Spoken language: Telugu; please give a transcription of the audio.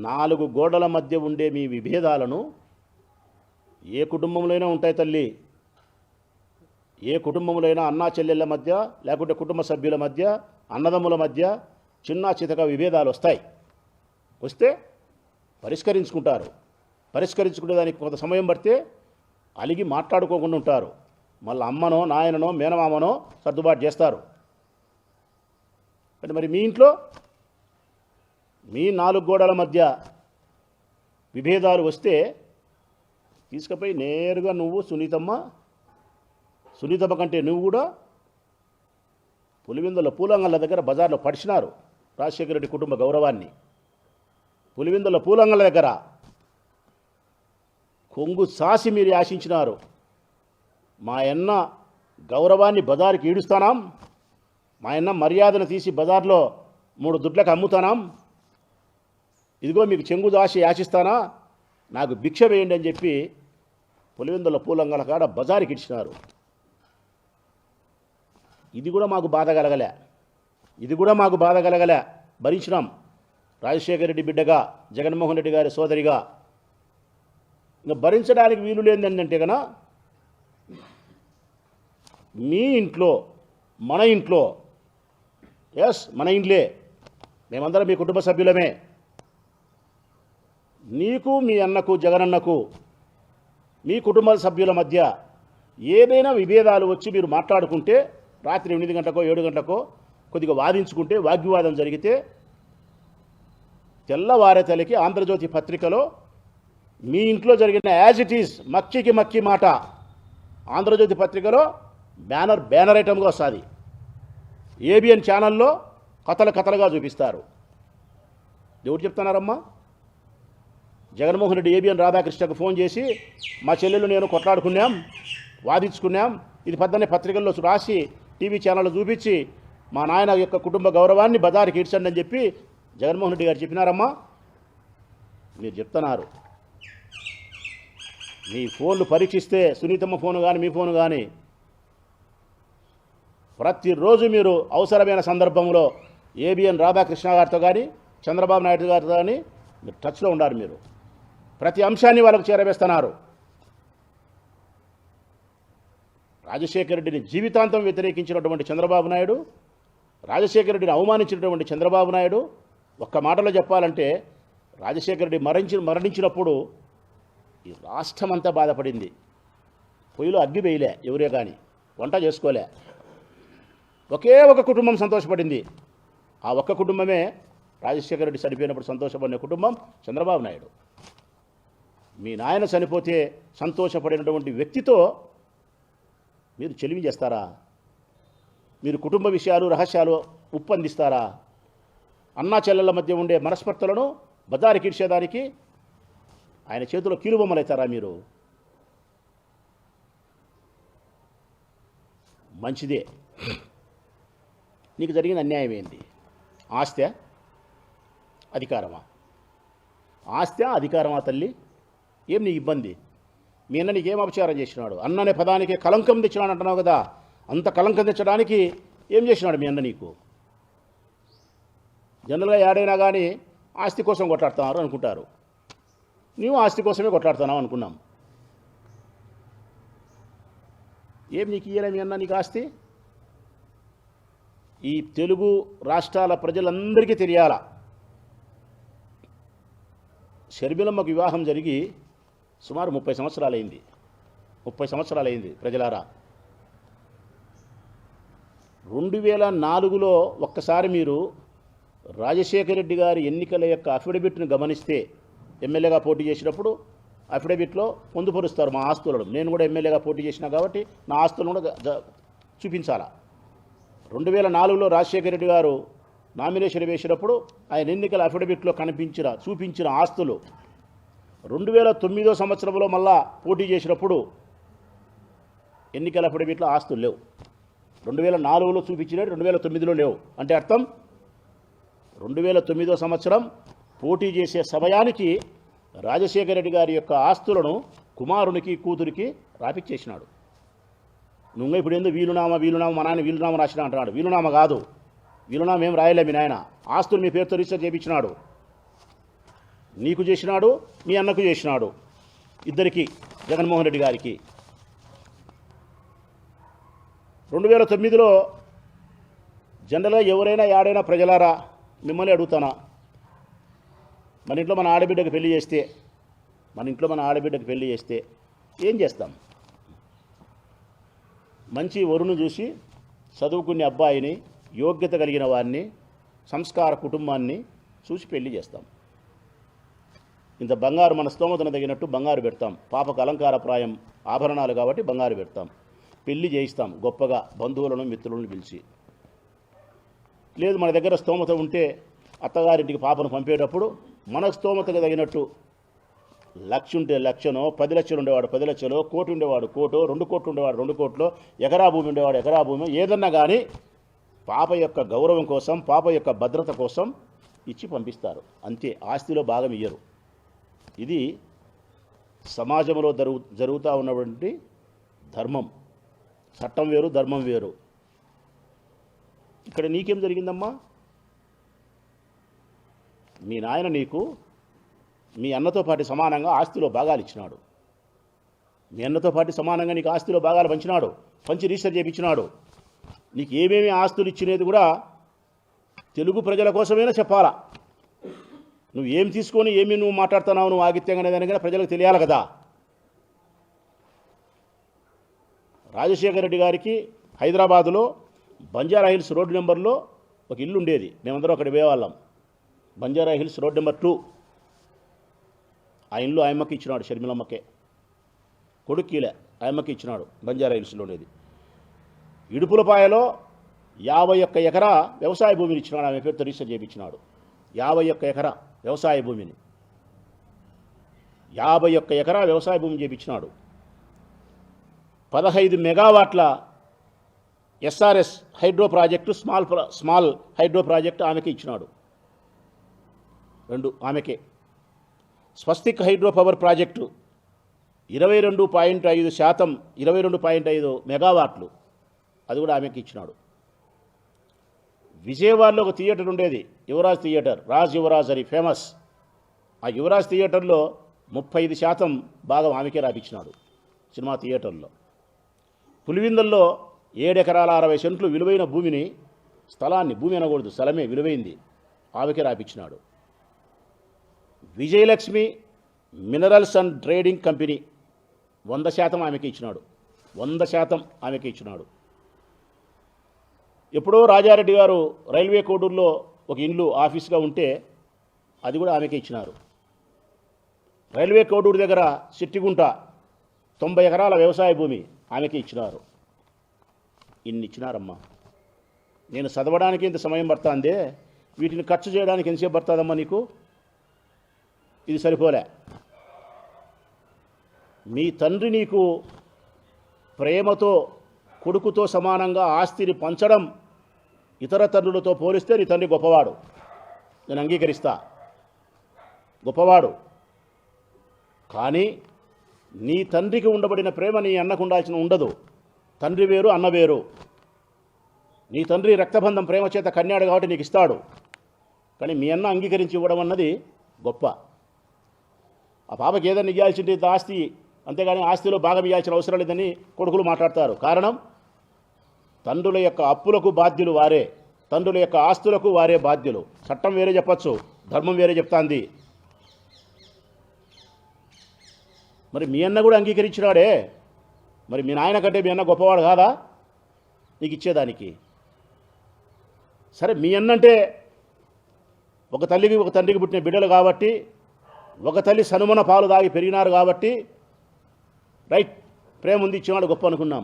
నాలుగు గోడల మధ్య ఉండే మీ విభేదాలను ఏ కుటుంబంలోనైనా ఉంటాయి తల్లి. ఏ కుటుంబంలోనైనా అన్నా చెల్లెళ్ళ మధ్య, లేకుంటే కుటుంబ సభ్యుల మధ్య, అన్నదమ్ముల మధ్య చిన్న చితక విభేదాలు వస్తే పరిష్కరించుకుంటారు. పరిష్కరించుకునే దానికి కొంత సమయం పడితే అలిగి మాట్లాడుకోకుండా ఉంటారు. మళ్ళీ అమ్మనో నాయననో మేనమామనో సర్దుబాటు చేస్తారు. అంటే మరి మీ ఇంట్లో మీ నాలుగు గోడల మధ్య విభేదాలు వస్తే తీసుకుపోయి నేరుగా నువ్వు సునీతమ్మ కంటే నువ్వు కూడా పులివెందుల పూలంగళ్ళ దగ్గర బజార్లో పడిచినారు రాజశేఖర రెడ్డి కుటుంబ గౌరవాన్ని. పులివెందుల పూలంగళ్ళ దగ్గర కొంగు సాసి మీరు ఆశించినారు. మా అన్న గౌరవాన్ని బజారుకి ఈడుస్తానాం, మా అన్న మర్యాదను తీసి బజార్లో 3 దుడ్లకు అమ్ముతానాం, ఇదిగో మీకు చెంగు దాసి యాచిస్తానా, నాకు భిక్ష వేయండి అని చెప్పి పులివెందుల పూలంగల కాడ బజారుకి ఇచ్చినారు. ఇది కూడా మాకు బాధ కలగలే. భరించినాం. రాజశేఖర రెడ్డి బిడ్డగా, జగన్మోహన్ రెడ్డి గారి సోదరిగా. ఇంకా భరించడానికి వీలు లేని ఏంటంటే కన్నా మీ ఇంట్లో, మన ఇంట్లో, మన ఇంట్లే, మేమందరం మీ కుటుంబ సభ్యులమే. నీకు, మీ అన్నకు, జగనన్నకు, మీ కుటుంబ సభ్యుల మధ్య ఏదైనా విభేదాలు వచ్చి మీరు మాట్లాడుకుంటే రాత్రి 8 గంటలకో 7 గంటలకో కొద్దిగా వాదించుకుంటే, వాగ్వివాదం జరిగితే తెల్లవారే తల్లికి ఆంధ్రజ్యోతి పత్రికలో మీ ఇంట్లో జరిగిన యాజ్ ఇట్ ఈజ్ మక్కి మాట ఆంధ్రజ్యోతి పత్రికలో బ్యానర్ ఐటమ్గా వస్తుంది. ఏబిఎన్ ఛానల్లో కథలుగా చూపిస్తారు. ఎవరు చెప్తున్నారమ్మా? జగన్మోహన్ రెడ్డి ఏబిఎన్ రాధాకృష్ణకు ఫోన్ చేసి మా చెల్లెలు నేను కొట్లాడుకున్నాం, వాదించుకున్నాం, ఇది పద్దనే పత్రికల్లో రాసి టీవీ ఛానల్లో చూపించి మా నాయన యొక్క కుటుంబ గౌరవాన్ని బజారుకి ఈడ్చండి అని చెప్పి జగన్మోహన్ రెడ్డి గారు చెప్పినారమ్మా? మీరు చెప్తున్నారు. మీ ఫోన్లు పరీక్షిస్తే సునీతమ్మ ఫోను కానీ మీ ఫోను కానీ ప్రతిరోజు మీరు అవసరమైన సందర్భంలో ఏబిఎన్ రాధాకృష్ణ గారితో కానీ చంద్రబాబు నాయుడు గారితో కానీ మీరు టచ్లో ఉన్నారు. మీరు ప్రతి అంశాన్ని వాళ్ళకు చేరవేస్తున్నారు. రాజశేఖర రెడ్డిని జీవితాంతం వ్యతిరేకించినటువంటి చంద్రబాబు నాయుడు, రాజశేఖర రెడ్డిని అవమానించినటువంటి చంద్రబాబు నాయుడు, ఒక్క మాటలో చెప్పాలంటే రాజశేఖర రెడ్డి మరణించినప్పుడు ఈ రాష్ట్రం అంతా బాధపడింది. పొయ్యిలో అగ్గి వేయలే ఎవరే కానీ, వంట చేసుకోలే. ఒకే ఒక కుటుంబం సంతోషపడింది. ఆ ఒక్క కుటుంబమే రాజశేఖర రెడ్డి చనిపోయినప్పుడు సంతోషపడిన కుటుంబం చంద్రబాబు నాయుడు. మీ నాయన చనిపోతే సంతోషపడినటువంటి వ్యక్తితో మీరు చెలిమి చేస్తారా? మీరు కుటుంబ విషయాలు, రహస్యాలు ఉప్పందిస్తారా? అన్నా చెల్లెళ్ళ మధ్య ఉండే మనస్పర్ధలను బజారుకి ఇడ్చేదానికి ఆయన చేతిలో కీలుబొమ్మలవుతారా మీరు? మంచిదే. నీకు జరిగిన అన్యాయం ఏంది? ఆస్త్యా, అధికారమా? ఆస్త్యా, అధికారమా తల్లి? ఏం నీ ఇబ్బంది? మీ అన్న నీకేం అపచారం చేసినాడు? అన్ననే పదానికి కలంకం తెచ్చినాడు అంటున్నావు కదా, అంత కలంకం తెచ్చడానికి ఏం చేసినాడు మీ అన్న నీకు? జనరల్గా ఏడైనా కానీ ఆస్తి కోసం కొట్లాడుతున్నారు అనుకుంటారు. నీవు ఆస్తి కోసమే కొట్లాడుతున్నావు అనుకున్నాం. ఏం నీకు ఇయ్యలే మీ అన్న నీకు ఆస్తి? ఈ తెలుగు రాష్ట్రాల ప్రజలందరికీ తెలియాలా. షర్మిలమ్మకు వివాహం జరిగి సుమారు 30 సంవత్సరాలైంది. 30 సంవత్సరాలైంది ప్రజలారా. 2004లో ఒక్కసారి మీరు రాజశేఖర రెడ్డి గారి ఎన్నికల యొక్క అఫిడవిట్ను గమనిస్తే, ఎమ్మెల్యేగా పోటీ చేసినప్పుడు అఫిడవిట్లో పొందుపరుస్తారు మా ఆస్తులను. నేను కూడా ఎమ్మెల్యేగా పోటీ చేసినా కాబట్టి నా ఆస్తులను కూడా చూపించాలా. 2004లో రాజశేఖర రెడ్డి గారు నామినేషన్ వేసినప్పుడు ఆయన ఎన్నికల అఫిడవిట్లో చూపించిన ఆస్తులు 2009 సంవత్సరంలో మళ్ళా పోటీ చేసినప్పుడు ఎన్నికల అఫిడవిట్లో ఆస్తులు లేవు. 2004లో చూపించినట్టు 2009లో లేవు. అంటే అర్థం 2009 సంవత్సరం పోటీ చేసే సమయానికి రాజశేఖర రెడ్డి గారి యొక్క ఆస్తులను కుమారునికి, కూతురికి రాపిచ్చేసినాడు. నువ్వు ఇప్పుడు ఎందుకు వీలునామా మా నాయన వీలునామా రాసిన అంటున్నాడు. వీలునామా కాదు, వీలునామా ఏం రాయలే మీ నాయన. ఆస్తులు మీ పేరుతో రిజిస్టర్ చేయించినాడు. నీకు చేసినాడు, మీ అన్నకు చేసినాడు, ఇద్దరికి, జగన్మోహన్ రెడ్డి గారికి. 2009లో జనరల్గా ఎవరైనా యాడైనా ప్రజలారా మిమ్మల్ని అడుగుతానా, మన ఇంట్లో మన ఆడబిడ్డకు పెళ్లి చేస్తే ఏం చేస్తాం? మంచి వరును చూసి చదువుకునే అబ్బాయిని, యోగ్యత కలిగిన వారిని, సంస్కార కుటుంబాన్ని చూసి పెళ్లి చేస్తాం. ఇంత బంగారు మన స్తోమతను తగినట్టు బంగారు పెడతాం. పాపకు అలంకారప్రాయం ఆభరణాలు కాబట్టి బంగారు పెడతాం. పెళ్లి చేయిస్తాం గొప్పగా బంధువులను, మిత్రులను పిలిచి. లేదు మన దగ్గర స్తోమత ఉంటే అత్తగారింటికి పాపను పంపేటప్పుడు మన స్తోమతకు తగినట్టు 1,00,000 ఉంటే 1,00,000, 10 లక్షలు ఉండేవాడు 10 లక్షలు, కోటి ఉండేవాడు కోటో, 2 కోట్లు ఉండేవాడు 2 కోట్లు, ఎకరా భూమి ఉండేవాడు ఎకరా భూమి, ఏదన్నా కానీ పాప యొక్క గౌరవం కోసం, పాప యొక్క భద్రత కోసం ఇచ్చి పంపిస్తారు. అంతే, ఆస్తిలో భాగం ఇయ్యరు. ఇది సమాజంలో జరుగుతూ ఉన్నటువంటి ధర్మం. చట్టం వేరు, ధర్మం వేరు. ఇక్కడ నీకేం జరిగిందమ్మా? మీ నాయన నీకు మీ అన్నతో పాటు సమానంగా ఆస్తిలో భాగాలు ఇచ్చినాడు. మీ అన్నతో పాటు సమానంగా నీకు ఆస్తిలో భాగాలు పంచి రిజిస్టర్ చేయించినాడు. నీకు ఏమేమి ఆస్తులు ఇచ్చినది కూడా తెలుగు ప్రజల కోసమైనా చెప్పాలా. నువ్వు ఏం తీసుకొని నువ్వు మాట్లాడుతున్నావు, నువ్వు ఆగిత్యంగానే దానికైనా ప్రజలకు తెలియాలి కదా. రాజశేఖర రెడ్డి గారికి హైదరాబాదులో బంజారా హిల్స్ రోడ్ నెంబర్లో ఒక ఇల్లు ఉండేది. మేమందరం అక్కడ పోయేవాళ్ళం. Banjara hills road number 2. ఆ ఇల్లు ఆయమ్మకి ఇచ్చినాడు, షర్మిలమ్మకే. కొడుక్కీలే, ఆయమ్మకి ఇచ్చినాడు. బంజారా హిల్స్లో ఉండేది. ఇడుపులపాయలో 51 ఎకరా వ్యవసాయ భూమిని ఇచ్చినాడు. ఆమె పేరుతో రిజిస్టర్ చేయించినాడు. 51 ఎకరా వ్యవసాయ భూమిని, 51 ఎకరా వ్యవసాయ భూమిని చేయించినాడు. 15 మెగావాట్ల SRS hydro project, small hydro project ఆమెకి ఇచ్చినాడు. 2 ఆమెకే. స్వస్తిక్ హైడ్రో పవర్ ప్రాజెక్టు 22.5%, 22.5 మెగావాట్లు, అది కూడా ఆమెకి ఇచ్చినాడు. విజయవాడలో ఒక థియేటర్ ఉండేది, యువరాజ్ థియేటర్, యువరాజ్ అని ఫేమస్. ఆ యువరాజ్ థియేటర్లో 35% భాగం ఆమెకే రాపించినాడు సినిమా థియేటర్లో. పులివిందల్లో 7 ఎకరాల 60 సెంట్లు విలువైన భూమిని, భూమి అనకూడదు, స్థలమే విలువైంది, ఆమెకే రాపించినాడు. Vijayalakshmi minerals and trading company 100% ఆమెకి ఇచ్చినాడు. 100% ఆమెకి ఇచ్చినాడు. ఎప్పుడో రాజారెడ్డి గారు రైల్వే కోడూరులో ఒక ఇల్లు ఆఫీస్గా ఉంటే అది కూడా ఆమెకే ఇచ్చినారు. రైల్వే కోడూరు దగ్గర సిట్టిగుంట 90 ఎకరాల వ్యవసాయ భూమి ఆమెకే ఇచ్చినారు. ఇన్ని ఇచ్చినారమ్మా. నేను చదవడానికి ఇంత సమయం పడుతుందే, వీటిని ఖర్చు చేయడానికి ఎంతసేపు పడుతుందమ్మా నీకు? ఇది సరిపోలే. మీ తండ్రి నీకు ప్రేమతో, కొడుకుతో సమానంగా ఆస్తిని పంచడం ఇతర తండ్రులతో పోలిస్తే నీ తండ్రి గొప్పవాడు, నేను అంగీకరిస్తా, గొప్పవాడు. కానీ నీ తండ్రికి ఉండబడిన ప్రేమ నీ అన్నకు ఉండాల్సిన ఉండదు. తండ్రి వేరు, అన్న వేరు. నీ తండ్రి రక్తబంధం ప్రేమ చేత కన్యాడు కాబట్టి నీకు ఇస్తాడు. కానీ మీ అన్న అంగీకరించి ఇవ్వడం అన్నది గొప్ప. ఆ పాపకి ఏదైనా ఇవ్వాల్సింది ఆస్తి, అంతేగాని ఆస్తిలో భాగం ఇవ్వాల్సిన అవసరం లేదని కొడుకులు మాట్లాడతారు. కారణం, తండ్రుల యొక్క అప్పులకు బాధ్యులు వారే, తండ్రుల యొక్క ఆస్తులకు వారే బాధ్యులు. చట్టం వేరే చెప్పచ్చు, ధర్మం వేరే చెప్తాంది. మరి మీ అన్న కూడా అంగీకరించినాడే, మరి మీ నాయన కంటే మీ అన్న గొప్పవాడు కాదా నీకు ఇచ్చేదానికి? సరే, మీ అన్నంటే ఒక తల్లికి ఒక తండ్రికి పుట్టిన బిడ్డలు కాబట్టి, ఒక తల్లి సనుమన పాలు తాగి పెరిగినారు కాబట్టి రైట్, ప్రేమ ఉంది, ఇచ్చినాడు, గొప్ప అనుకున్నాం.